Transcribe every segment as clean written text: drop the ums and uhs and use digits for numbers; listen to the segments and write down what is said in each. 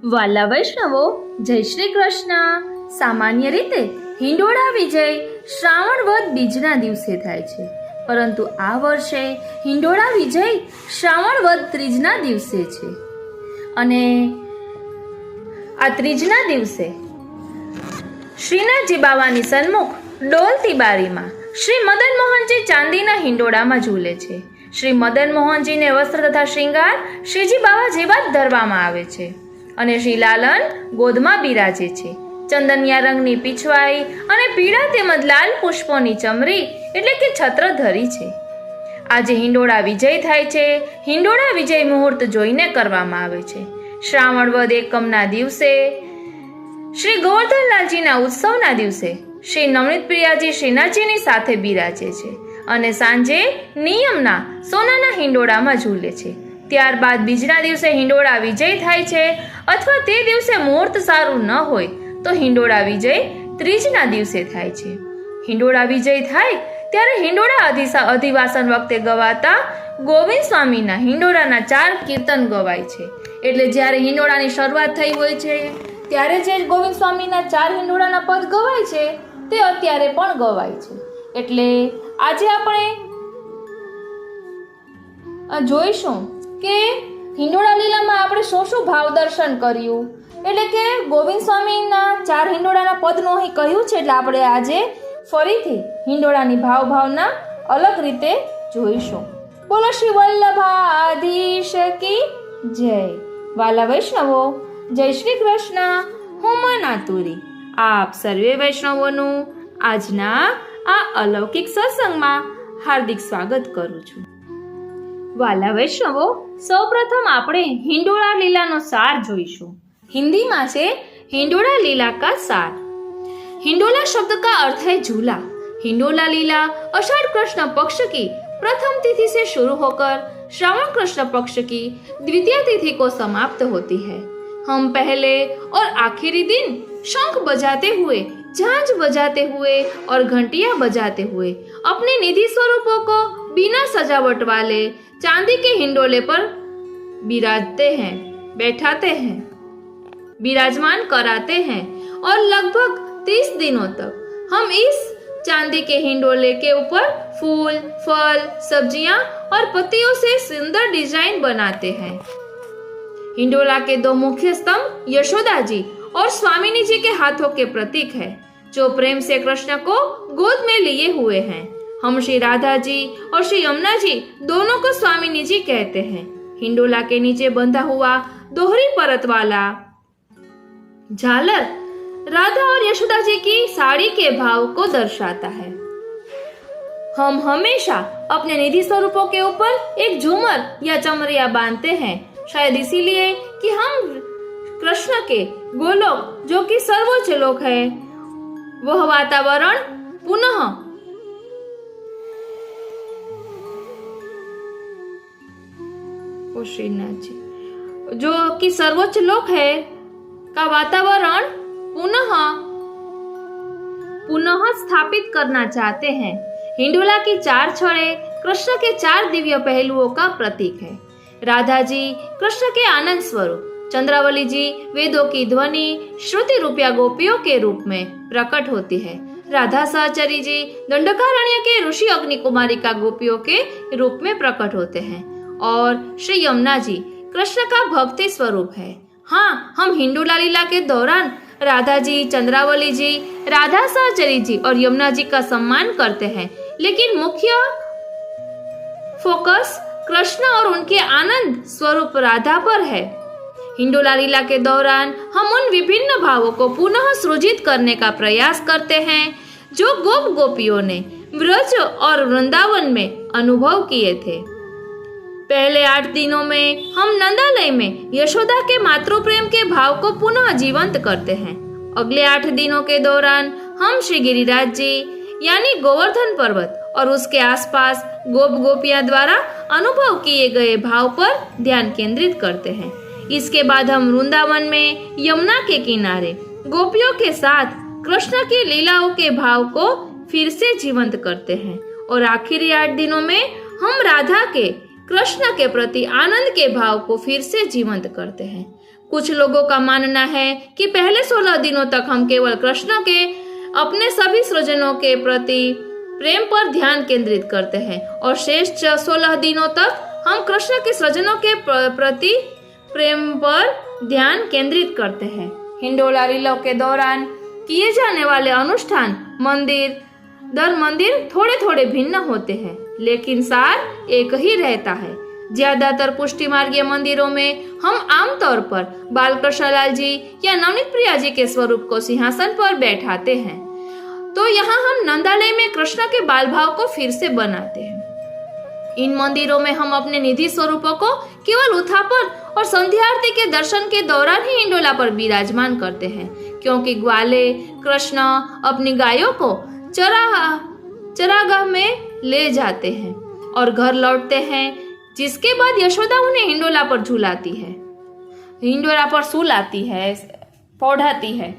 વાલા વૈષ્ણવો, જય શ્રી કૃષ્ણ. સામાન્ય રીતે હિંડોળા વિજય શ્રાવણ વદ બીજના દિવસે થાય છે, પરંતુ આ વર્ષે હિંડોળા વિજય શ્રાવણ વદ ત્રીજના દિવસે છે. અને આ ત્રીજના દિવસે શ્રીનાથજી બાવાની સન્મુખ ડોલતી બારીમાં શ્રી મદન મોહનજી ચાંદીના હિંડોળામાં ઝૂલે છે. શ્રી મદન મોહનજીને વસ્ત્ર તથા શ્રૃંગાર શ્રીજી બાવા જેવા જ ધરવામાં આવે છે અને શ્રી લાલન ગોદમાં બિરાજે છે. ચંદનિયા રંગની પીછવાઈ અને પીળા તેમજ લાલ પુષ્પોની ચમરી એટલે કે છત્ર ધરી છે. આજે હિંડોળા વિજય થાય છે. હિંડોળા વિજય મુહૂર્ત જોઈને કરવામાં આવે છે. શ્રાવણ વદ એકમના દિવસે શ્રી ગોવર્ધનલાલજીના ઉત્સવના દિવસે શ્રી નવનીત પ્રિયાજી શ્રીનાથજીની સાથે બિરાજે છે અને સાંજે નિયમના સોનાના હિંડોળામાં ઝૂલે છે. ત્યારબાદ બીજના દિવસે હિંડોળા વિજય થાય છે, અથવા તે દિવસે મુહૂર્ત સારું ન હોય તો હિંડોળા વિજય ત્રીજના દિવસે થાય છે. હિંડોળા વિજય થાય ત્યારે હિંડોળા અધિવાસન વખતે ગવાતા ગોવિંદ સ્વામીના હિંડોળાના 4 કીર્તન ગવાય છે. એટલે જ્યારે હિંડોળાની શરૂઆત થઈ હોય છે ત્યારે જે ગોવિંદ સ્વામીના 4 હિંડોળાના પદ ગવાય છે તે અત્યારે પણ ગવાય છે. એટલે આજે આપણે જોઈશું કે હિંડોળા લીલામાં આપણે શું ભાવ દર્શન કર્યું, એટલે કે ગોવિંદ સ્વામીના 4 હિંડોળાના પદનું અહીં કહ્યું છે. એટલે આપણે આજે ફરીથી હિંડોળાની ભાવના અલગ રીતે જોઈશું. બોલો શ્રી વલ્લભાધીશ કી જય. વાલા વૈષ્ણવો, જય શ્રી કૃષ્ણ. હું મનાતુરી આપ સર્વે વૈષ્ણવોનું આજના આ અલૌકિક સત્સંગમાં હાર્દિક સ્વાગત કરું છું. વાલા વૈષ્ણવો, સૌપ્રથમ આપણે હિંડોળા લીલાનો સાર જોઈશું. हिंदीમાં છે हिंडोला लीला का सार. हिंडोला शब्द का अर्थ है झूला. हिंडोला लीला आषाढ़ कृष्ण पक्ष की प्रथम तिथि से शुरू होकर श्रावण कृष्ण पक्ष की द्वितीय तिथि को समाप्त होती है. हम पहले और आखिरी दिन शंख बजाते हुए, झांझ बजाते हुए और घंटियां बजाते हुए अपने निधि स्वरूपों को बिना सजावट वाले चांदी के हिंडोले पर बैठाते हैं, विराजमान कराते हैं और लगभग 30 दिनों तक हम इस चांदी के हिंडोले के ऊपर फूल, फल, सब्जियां और पत्तियों से सुंदर डिजाइन बनाते हैं. हिंडोला के 2 मुख्य स्तंभ यशोदा जी और स्वामिनी जी के हाथों के प्रतीक है, जो प्रेम से कृष्ण को गोद में लिए हुए हैं. हम श्री राधा जी और श्री यमुना जी दोनों को स्वामिनी जी कहते हैं. हिंडोला के नीचे बंधा हुआ दोहरी परत वाला झालर राधा और यशोदा जी की साड़ी के भाव को दर्शाता है. हम हमेशा अपने निधि स्वरूपों के ऊपर एक झूमर या चमरिया बांधते हैं, शायद इसीलिए कि हम कृष्ण के गोलोक, जो कि सर्वोच्च लोक है, वह वातावरण पुनः श्रीनाथ जी, जो कि सर्वोच्च लोक है का वातावरण पुनः स्थापित करना चाहते हैं. हिंडोला की 4 छड़े कृष्ण के 4 दिव्य पहलुओं का प्रतीक है. राधा जी कृष्ण के आनंद स्वरूप, चंद्रावली जी वेदों की ध्वनि श्रुति रूपिया गोपियों के रूप में प्रकट होती है. राधा सहचरी जी दंडकारण्य के ऋषि अग्नि कुमारी का गोपियों के रूप में प्रकट होते हैं. और श्री यमुना जी कृष्ण का भक्ति स्वरूप है. हाँ, हम हिंडोला लीला के दौरान राधा जी, चंद्रावली जी, राधा सहचरी जी और यमुना जी का सम्मान करते हैं, लेकिन मुख्य फोकस कृष्ण और उनके आनंद स्वरूप राधा पर है. हिंडोला लीला के दौरान हम उन विभिन्न भावों को पुनः सृजित करने का प्रयास करते हैं जो गोप गोपियों ने व्रज और वृंदावन में अनुभव किए थे. पहले 8 दिनों में हम नंदालय में यशोदा के मातृ प्रेम के भाव को पुनः जीवंत करते हैं. अगले 8 दिनों के दौरान हम श्री गिरिराज जी यानी गोवर्धन पर्वत और उसके आसपास गोप गोपियां द्वारा अनुभव किए गए भाव पर ध्यान केंद्रित करते हैं. इसके बाद हम वृंदावन में यमुना के किनारे गोपियों के साथ कृष्ण की लीलाओं के भाव को फिर से जीवंत करते हैं. और आखिरी 8 दिनों में हम राधा के कृष्ण के प्रति आनंद के भाव को फिर से जीवंत करते हैं. कुछ लोगों का मानना है कि पहले 16 दिनों तक हम केवल कृष्ण के अपने सभी सृजनों के प्रति प्रेम पर ध्यान केंद्रित करते हैं और शेष 16 दिनों तक हम कृष्ण के सृजनों के प्रति प्रेम पर ध्यान केंद्रित करते हैं। हिंडोला लीला के दौरान किए जाने वाले अनुष्ठान मंदिर दर मंदिर थोड़े थोड़े भिन्न होते हैं, लेकिन सार एक ही रहता है। ज्यादातर पुष्टि मार्गीय मंदिरों में हम आमतौर पर बालकृष्ण लाल जी या नवनीत प्रिया जी के स्वरूप को सिंहासन पर बैठाते हैं, तो यहाँ हम नंदालय में कृष्ण के बाल भाव को फिर से बनाते हैं। इन मंदिरों में हम अपने निधि स्वरूपों को केवल उत्थापन और संध्या आरती के दर्शन के दौरान ही हिंडोला पर विराजमान करते हैं, क्योंकि ग्वाले कृष्ण अपनी गायों को चरागाह में ले जाते हैं और घर लौटते हैं, जिसके बाद यशोदा उन्हें हिंडोला पर झुलाती है, हिंडोला पर सुलाती है, पौढ़ाती है।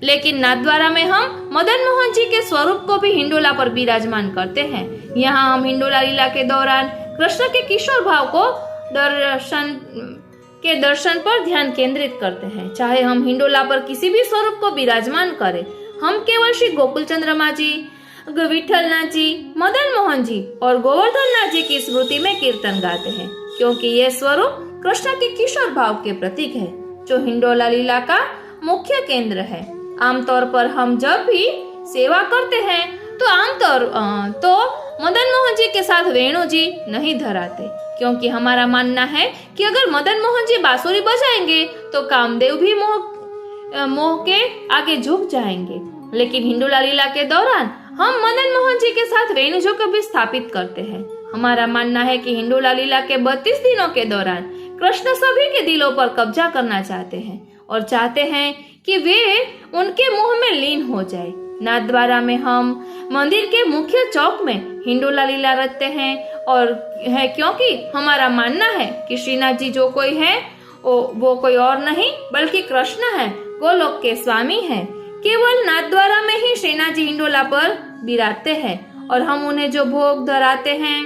लेकिन नाथद्वारा में हम मदन मोहन जी के स्वरूप को भी हिंडोला पर विराजमान करते हैं। यहाँ हम हिंडोला लीला के दौरान कृष्ण के किशोर भाव को दर्शन पर ध्यान केंद्रित करते हैं। चाहे हम हिंडोला पर किसी भी स्वरूप को विराजमान करें, हम केवल श्री गोकुल चंद्रमा जी, विठलनाथ जी, मदन मोहन जी और गोवर्धन नाथ जी की स्मृति में कीर्तन गाते हैं, क्योंकि ये स्वरूप कृष्ण के किशोर भाव के प्रतीक है, जो हिंडोला लीला का मुख्य केंद्र है। आमतौर पर हम जब भी सेवा करते हैं तो मदन मोहन जी के साथ वेणु जी नहीं धराते, क्योंकि हमारा मानना है कि अगर मदन मोहन जी बांसुरी बजाएंगे तो कामदेव भी मोह के आगे झुक जाएंगे। लेकिन हिंडोला लीला के दौरान हम मदन मोहन जी के साथ वेणुजों को भी स्थापित करते हैं। हमारा मानना है कि हिंडोला लीला के 32 दिनों के दौरान कृष्ण सभी के दिलों पर कब्जा करना चाहते हैं और चाहते हैं कि वे उनके मोह में लीन हो जाए। नाथद्वारा में हम मंदिर के मुख्य चौक में हिंडोला लीला रखते हैं और है क्योंकि हमारा मानना है कि श्रीनाथ जी जो कोई है वो कोई और नहीं बल्कि कृष्ण है, गोलोक के स्वामी है। केवल नाथद्वारा में ही श्रीनाथ जी हिंडोला पर विराजते हैं और हम उन्हें जो भोग धराते हैं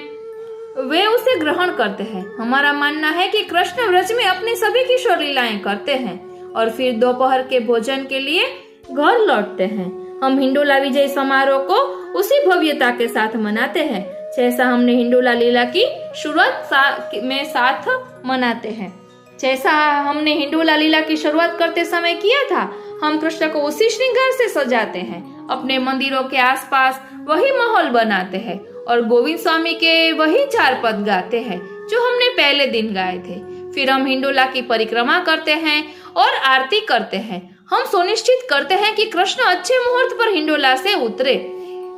वे उसे ग्रहण करते हैं। हमारा मानना है कि कृष्ण व्रज में अपनी सभी किशोर लीलाएं करते हैं और फिर दोपहर के भोजन के लिए घर लौटते हैं। हम हिंडोला विजय समारोह को उसी भव्यता के साथ मनाते हैं जैसा हमने हिंडोला लीला की शुरुआत में साथ मनाते हैं। जैसा हमने हिंडोला लीला की शुरुआत करते समय किया था, हम कृष्ण को उसी श्रृंगार से सजाते हैं, अपने मंदिरों के आसपास वही माहौल बनाते हैं और गोविंद स्वामी के वही 4 पद गाते हैं जो हमने पहले दिन गाए थे। फिर हम हिंडोला की परिक्रमा करते हैं और आरती करते हैं। हम सुनिश्चित करते हैं कि कृष्ण अच्छे मुहूर्त पर हिंडोला से उतरे।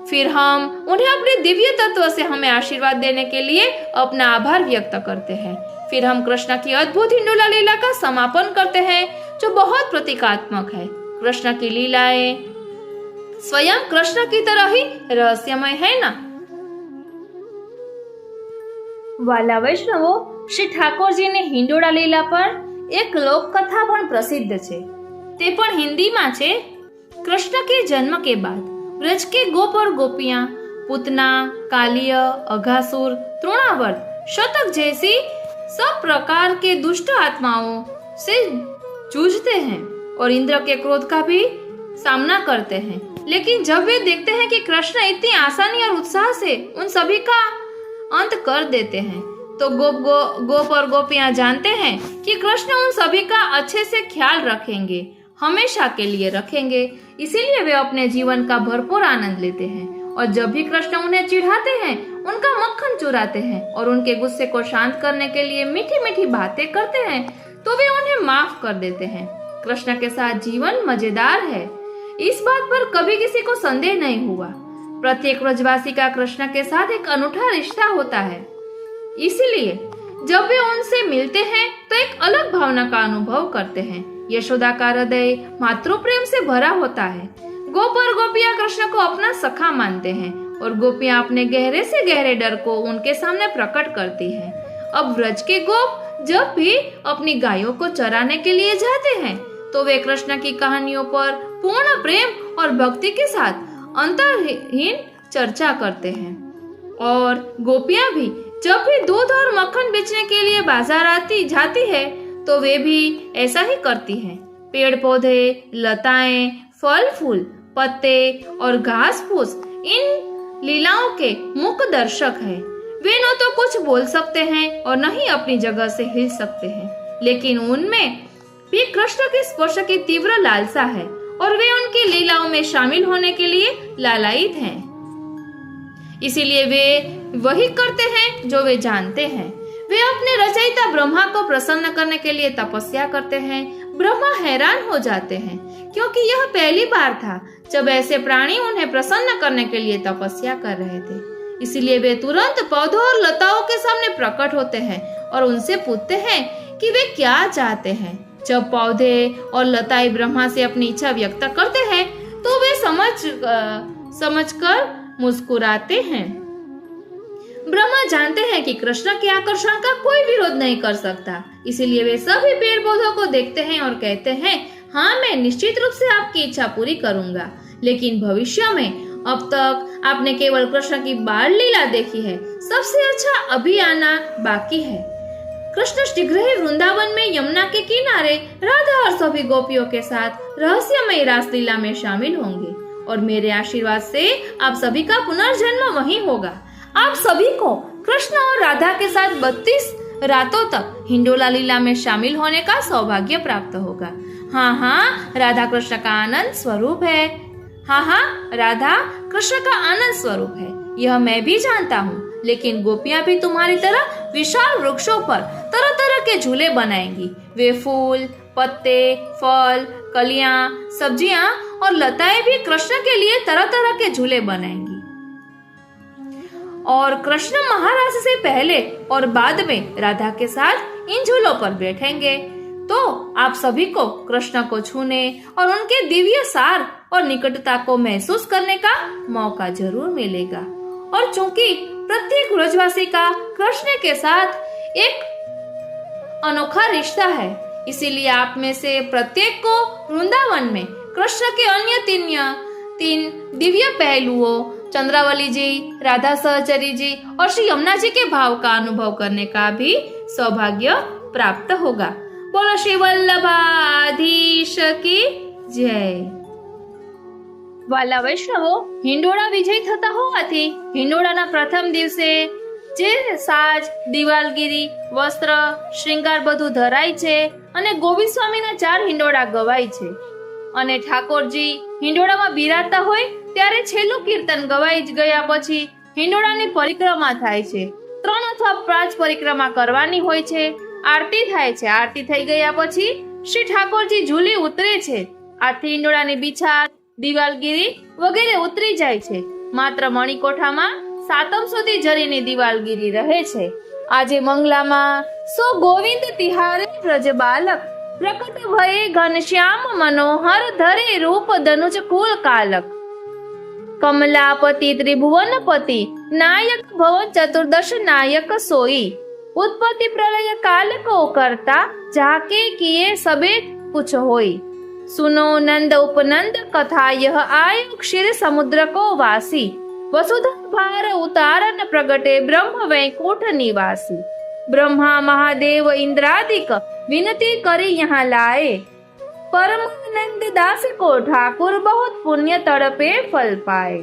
फिर हम उन्हें अपने दिव्य तत्व से हमें आशीर्वाद देने के लिए अपना आभार व्यक्त करते हैं। फिर हम कृष्ण की अद्भुत हिंडोला लीला का समापन करते हैं जो बहुत प्रतीकात्मक है। कृष्ण की लीलाएं स्वयं कृष्ण की तरह ही रहस्यमय है ना। वाला वैष्णवो, श्री ઠાકોરજીની હિંડોળા લીલા પર એક લોકકથા પણ પ્રસિદ્ધ છે, તે પણ હિન્દીમાં છે। कृष्ण के जन्म के बाद ब्रज के गोप और गोपियां पूतना, कालिय, अघासुर, तृणावर्त, शतक जैसी सब प्रकार के दुष्ट आत्माओं से जूझते हैं और इंद्र के क्रोध का भी सामना करते हैं। लेकिन जब वे देखते हैं कि कृष्ण इतनी आसानी और उत्साह से उन सभी का अंत कर देते हैं, तो गोप और गोपियां जानते हैं कि कृष्ण उन सभी का अच्छे से ख्याल रखेंगे, हमेशा के लिए रखेंगे। इसीलिए वे अपने जीवन का भरपूर आनंद लेते हैं और जब भी कृष्ण उन्हें चिढ़ाते हैं, उनका मक्खन चुराते हैं और उनके गुस्से को शांत करने के लिए मीठी मीठी बातें करते हैं, तो वे उन्हें माफ कर देते हैं। कृष्ण के साथ जीवन मजेदार है, इस बात पर कभी किसी को संदेह नहीं हुआ। प्रत्येक ब्रजवासी का कृष्ण के साथ एक अनूठा रिश्ता होता है, इसलिए जब वे उनसे मिलते हैं तो एक अलग भावना का अनुभव करते हैं। यशोदा का हृदय मातृ प्रेम से भरा होता है। गोप और गोपियां कृष्ण को अपना सखा मानते हैं और गोपियां अपने गहरे से गहरे डर को उनके सामने प्रकट करती हैं। अब व्रज के गोप जब भी अपनी गायों को चराने के लिए जाते हैं, तो वे कृष्ण की कहानियों पर पूर्ण प्रेम और भक्ति के साथ अंतहीन चर्चा करते हैं। और गोपियां भी जब भी दूध और मक्खन बेचने के लिए बाजार जाती है, तो वे भी ऐसा ही करती हैं। पेड़ पौधे, लताएं, फल फूल, पत्ते और घास फूस इन लीलाओं के मुख्य दर्शक हैं। वे न तो कुछ बोल सकते हैं और न ही अपनी जगह से हिल सकते हैं, लेकिन उनमें भी कृष्ण के स्पर्श की तीव्र लालसा है और वे उनकी लीलाओं में शामिल होने के लिए लालायित हैं। इसीलिए वे वही करते हैं जो वे जानते हैं। वे अपने रचयिता ब्रह्मा को प्रसन्न करने के लिए तपस्या करते हैं। ब्रह्मा हैरान हो जाते हैं, क्योंकि यह पहली बार था जब ऐसे प्राणी उन्हें प्रसन्न करने के लिए तपस्या कर रहे थे। इसीलिए वे तुरंत पौधों और लताओं के सामने प्रकट होते हैं और उनसे पूछते हैं कि वे क्या चाहते हैं। जब पौधे और लताएं ब्रह्मा से अपनी इच्छा व्यक्त करते हैं तो वे समझकर मुस्कुराते हैं। ब्रह्मा जानते हैं कि कृष्ण के आकर्षण का कोई विरोध नहीं कर सकता, इसीलिए वे सभी पेड़ पौधों को देखते हैं और कहते हैं, हाँ, मैं निश्चित रूप से आपकी इच्छा पूरी करूंगा, लेकिन भविष्य में। अब तक आपने केवल कृष्ण की बाल लीला देखी है, सबसे अच्छा अभी आना बाकी है। कृष्ण शीघ्र ही वृंदावन में यमुना के किनारे राधा और सभी गोपियों के साथ रहस्यमय रासलीला में शामिल होंगे और मेरे आशीर्वाद से आप सभी का पुनर्जन्म वहीं होगा। आप सभी को कृष्ण और राधा के साथ 32 रातों तक हिंडोला लीला में शामिल होने का सौभाग्य प्राप्त होगा। हाँ हाँ, राधा कृष्ण का आनंद स्वरूप है। हाँ हाँ, राधा कृष्ण का आनंद स्वरूप है, यह मैं भी जानता हूँ, लेकिन गोपियां भी तुम्हारी तरह विशाल वृक्षों पर तरह तरह के झूले बनाएंगी। वे फूल, पत्ते, फल, कलियां, सब्जियां और लताएं भी कृष्ण के लिए तरह तरह के झूले बनाएंगी और कृष्ण महाराज से पहले और बाद में राधा के साथ इन झूलों पर बैठेंगे। तो आप सभी को कृष्ण को छूने और उनके दिव्य सार और निकटता को महसूस करने का मौका जरूर मिलेगा। और चूंकि प्रत्येक ब्रजवासी का कृष्ण के साथ एक अनोखा रिश्ता है, इसीलिए आप में से प्रत्येक को वृंदावन में कृष्ण के अन्य तीन दिव्य पहलुओं, चंद्रावली जी, राधा सहचरी जी और श्री यमुना जी के भाव का अनुभव करने का भी सौभाग्य प्राप्त होगा। बोलो श्री वल्लभाधीश की जय। વાલા વૈષ્ણવો, હિંડોળા વિજય થતા હોવાથી હિંડોળાના પ્રથમ દિવસે જે સાજ, દિવાલગીરી, વસ્ત્ર, શ્રૃંગાર બધું ધરાય છે અને ગોવિંદ સ્વામીના 4 હિંડોળા ગવાય છે અને ઠાકોરજી હિંડોળામાં બિરાજતા હોય ત્યારે છેલ્લું કીર્તન ગવાઈ ગયા પછી હિંડોળાની પરિક્રમા થાય છે। 3 અથવા 5 પરિક્રમા કરવાની હોય છે। આરતી થાય છે। આરતી થઈ ગયા પછી શ્રી ઠાકોરજી ઝૂલી ઉતરે છે। આથી હિંડોળાની બિછાત, દિવાલગીરી વગેરે ઉતરી જાય છે। માત્ર મણિકોઠામાં સાતમ સુધી જરીની દિવાલગીરી રહે છે। આજે મંગલામાં સો ગોવિંદ તિહારે વ્રજ બાલક પ્રકટ ભયે ઘનશ્યામ મનોહર ધરે રૂપ ધનુજ કુલ કાલક કમલાપતિ ત્રિભુવનપતિ નાયક ભવ ચતુર્દશ नायक सोई उत्पत्ति प्रलय काल को करता जाके किए सबे कुछ होई सुनो नंद उपनंद कथा यह आय क्षीर समुद्र को वासी वसुधा भार उतारन प्रगटे ब्रह्म वैकुंठ निवासी ब्रह्मा महादेव इंद्रादिक विनती करी यहाँ लाए परमानंद दास को ठाकुर बहुत पुण्य तड़पे फल पाए।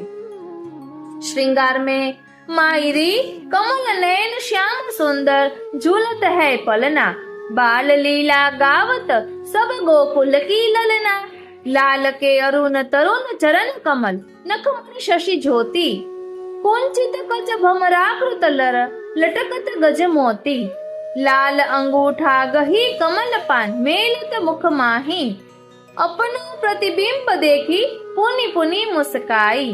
श्रृंगार में मायरी कमल नयन श्याम सुंदर झूलत है पलना बाल लीला गावत सब गोकुल की ललना लाल के अरुण तरुण चरण कमल नखमणि शशि ज्योति कुंचित कच भमराकृत लर लटकत गज मोती लाल अंगूठा गही कमल पान मेलत मुख माही अपनो प्रतिबिंब देखी पुनि पुनि मुस्काई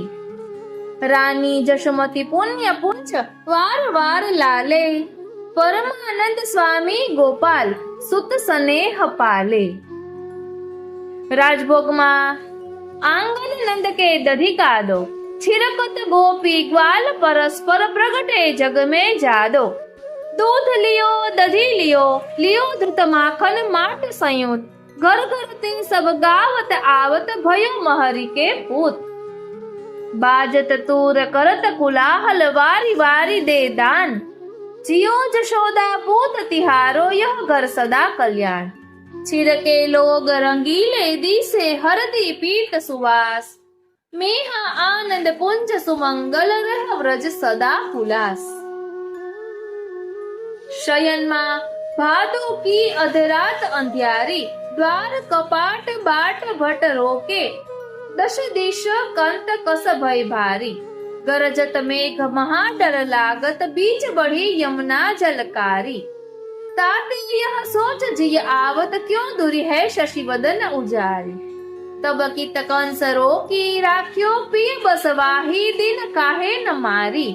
रानी जशमती पुण्य पुंछ वार वार लाले परमानंद स्वामी गोपाल सुत स्नेह पाले। राजभोग में आंगन नंद के दधी का दो छिरकत गोपी ग्वाल परस्पर प्रगटे जग में जादो दूध लियो दधी लियो लियो धृत माखन माट संयुत घर घर ते सब गावत आवत भयो महरी के पूत बाजत तूर करत कुलाहल वारी वारी दे दान जियो जशोदा पूत तिहारो यह घर सदा कल्याण। छिड़के लोग रंगीले दिसे हरदी पीत सुवास। मेहा आनंद पुंज सुमंगल रह व्रज सदा उल्लास। शयन मां भादो की अधरात अंधियारी। द्वार कपाट बाट भट रोके। दश दिश कंत कस भय भारी। गरजत मेघ महा डर लागत बीच बढ़ी यमुना जलकारी। ताते यह सोच जिय आवत क्यों दूरी है शशि वदन उजारी। तब कित कंस रोकी राख्यो पिय बसवाही दिन काहे न मारी।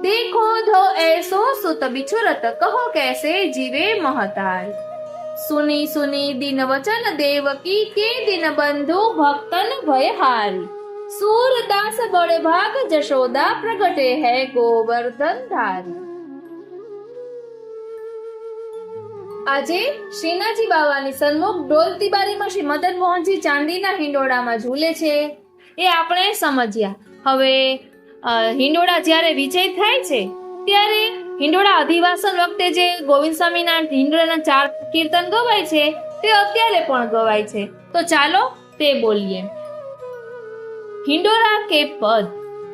देखो धो ऐसो सुत बिछुरत कहो कैसे जीवे महतारी। सुनी सुनी दिन वचन देवकी के दिन बंधु भक्तन भयहारी। सूरदास बड़े भाग जशोदा प्रगटे है गोवर्धन धारी। આજે શ્રીનાથજી બાવાની સન્મુખ ડોલ તિબારીમાં શ્રી મદન મોહનજી ચાંદીના હિંડોળામાં ઝૂલે છે એ આપણે સમજ્યા। હવે હિંડોળા જ્યારે વિજય થાય છે ત્યારે હિંડોળા અધિવાસન વખતે જે ગોવિંદ સ્વામીના હિંડોળાના 4 કીર્તન ગવાય છે તે અત્યારે પણ ગવાય છે, તો ચાલો તે બોલીએ। हिंडोरा के पद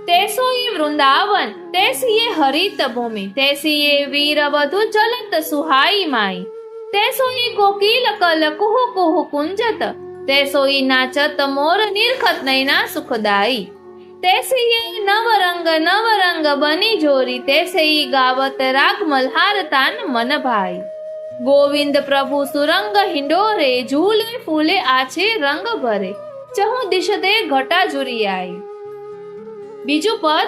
तैसो ये वृंदावन तैसी ये हरित भूमि। तैसी ये वीर वधु चलत सुहाई माई। तैसो ये कोकिल कल कुहु कुहु कुंजत। तैसो ये नाचत मोर निरखत नैना सुखदाई। तैसे ये नवरंग बनी जोरी। तैसे ही गावत राग मल्हार तान मन भाई। गोविंद प्रभु सुरंग हिंडोरे झूले फूले आछे रंग भरे। चहु दिश दे घटा जुरी आई। बीजू पद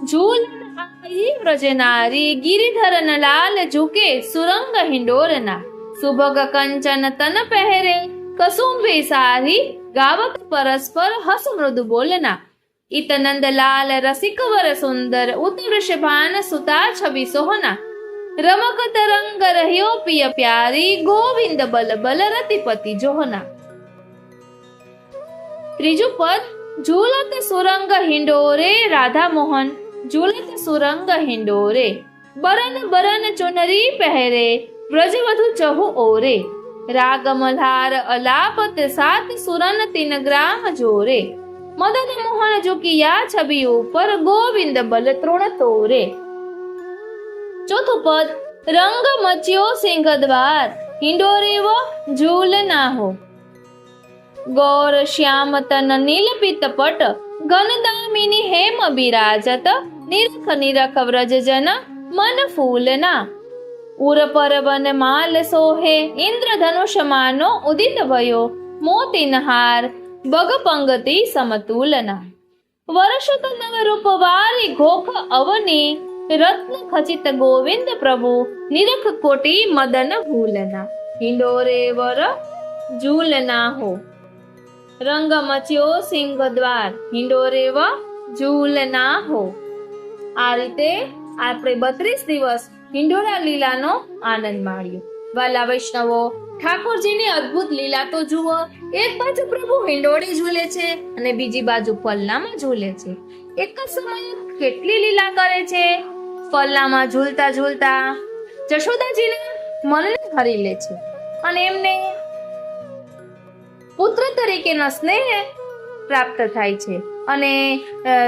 झूल आई व्रजनारी गिरिधर न लाल झुके सुरंग हिंडोरना। सुभग कंचन तन पहरे कसुंबी सारी गावत परस्पर हस मृदु बोलना। इत नंद लाल रसिक वर सुंदर उत वृषभान सुता छवि सोहना। रमकत रंग रह्यो पिय प्यारी गोविंद बल बल रतिपति जोहना। त्रीजू पद झूलत सुरंग हिंडोरे राधा मोहन झूलत सुरंग हिंडोरे। बरन बरन चुनरी पहरे व्रजवधु चहु ओरे। राग मल्हार अलापत सात सुरन तीन ग्राम जोरे। मदन मोहन झुकिया छवि ऊपर गोविंद बल तृण तोरे। चौथु पद रंग मच्यो सिंह द्वार हिंडोरे वो झूल ना हो। गौर श्याम तन नील पित पट घन दामिनी हेम बिराजत। निरख निरख व्रज जन मन फूलना। उर पर वन माल सोहे इंद्र धनुष मानो उदित भयो। मोतिन हार बग पंगति समतुलना। वर्षत नव रूप वारी घोख अवनी। रत्न खचित गोविंद प्रभु निरख कोटि मदन भूलना। हिंडोरे वर झूलना हो। रंग मच्यो सिंह द्वार हिंडोरे व झूल ना हो। आ रीते આપણે 32 દિવસ હિંડોળા લીલાનો આનંદ માણ્યો। વાલા વૈષ્ણવો, ઠાકોરજીની અદ્ભુત લીલા તો જુઓ। એક બાજુ પ્રભુ હિંડોળે ઝૂલે છે અને બીજી બાજુ પલ્લામાં ઝૂલે છે। એક જ સમયે કેટલી લીલા કરે છે। પલ્લામાં ઝૂલતા ઝૂલતા જશોદાજીના મનને હરી લે છે અને એમને પુત્ર તરીકેનો સ્નેહ પ્રાપ્ત થાય છે અને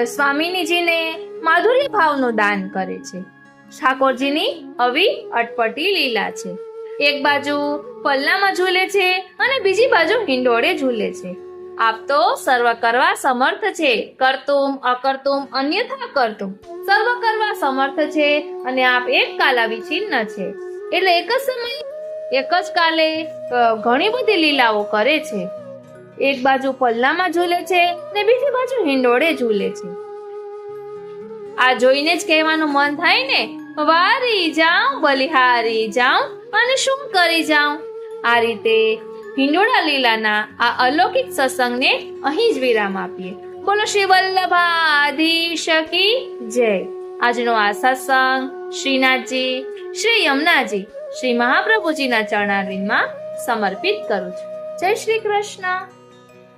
સ્વામીજીને માધુર્ય ભાવનું દાન કરે છે। ઠાકોરજીની આવી અટપટી લીલા છે। એક બાજુ પલ્લામાં ઝૂલે છે અને બીજી બાજુ હિંડોળે ઝૂલે છે। આપ તો સર્વ કરવા સમર્થ છે। કર્તુમ અકર્તુમ અન્યથા કર્તુમ સર્વ કરવા સમર્થ છે અને આપ એક કાલા વિચિન્ન છે। એટલે એક જ સમયે એક જ કાલે ઘણી બધી લીલાઓ કરે છે। એક બાજુ પલ્લામાં ઝૂલે છે ને બીજી બાજુ હિંડોળે ઝૂલે છે। આ જોઈને જ કહેવાનું મન થાય ને, વારી જાઉં બલિહારી જાઉં અને શું કરી જાઉં। આ રીતે હિંડોળા લીલાના આ અલૌકિક સત્સંગને અહીં જ વિરામ આપીએ। બોલો શ્રી વલ્લભાધીશ કી જય। આજનો આ સત્સંગ શ્રીનાથજી, શ્રી યમુનાજી, શ્રી મહાપ્રભુજીના ચરણારવિંદમાં સમર્પિત કરું છું। જય શ્રી કૃષ્ણ।